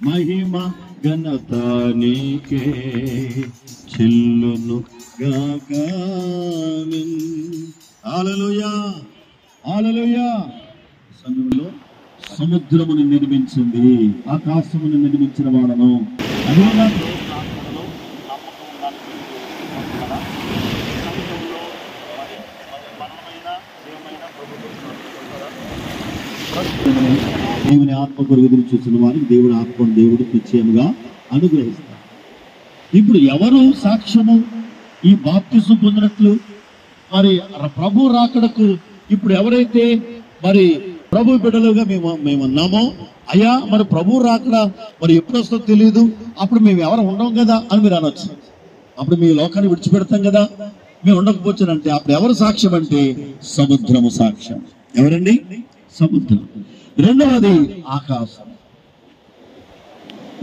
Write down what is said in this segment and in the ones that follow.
మహిమ ఘనత నీకే చెల్లును గాక. హల్లెలూయా, హల్లెలూయా. సమయంలో సముద్రమును నిర్మించింది, ఆకాశమును నిర్మించిన వాడను. దేవుని ఆత్మ కొరకు ఎదురు చూసిన వారికి దేవుడి ఆత్మను దేవుడు నిశ్చయముగా అనుగ్రహిస్తారు. ఇప్పుడు ఎవరు సాక్ష్యము ఈ బాప్తిసం పొందినట్లు? మరి ప్రభు రాకడకు ఇప్పుడు ఎవరైతే మరి ప్రభు బిడ్డలుగా మేము ఉన్నామో, అయ్యా మరి ప్రభు రాకడ మరి ఎప్పుడు వస్తుందో తెలియదు, అప్పుడు మేము ఎవరు ఉండం కదా అని మీరు అనొచ్చు. అప్పుడు మీ లోకాన్ని విడిచిపెడతాం కదా, మేము ఉండకపోవచ్చునంటే అప్పుడు ఎవరు సాక్ష్యం అంటే సముద్రము సాక్ష్యం. ఎవరండి? సముద్రం. రెండవది ఆకాశం.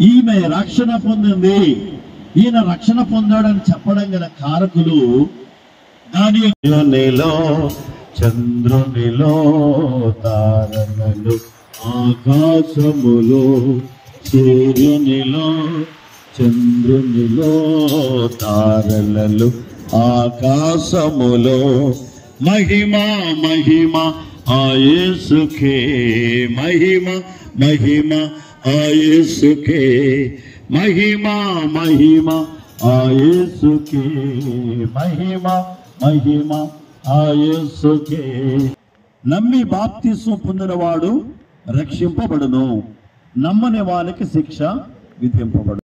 ఈమె రక్షణ పొందింది, ఈయన రక్షణ పొందాడని చెప్పడం గల కారకులు దానిలో చంద్రునిలో తారలలో ఆకాశములో సూర్యునిలో చంద్రునిలో తారలలో ఆకాశములో మహిమ మహిమ యేసుకే మహిమ మహిమ యేసుకే మహిమ మహిమ యేసుకే మహిమ మహిమ యేసుకే. నమ్మి బాప్తిసం పొందినవాడు రక్షింపబడును, నమ్మని వానికి శిక్ష విధింపబడు.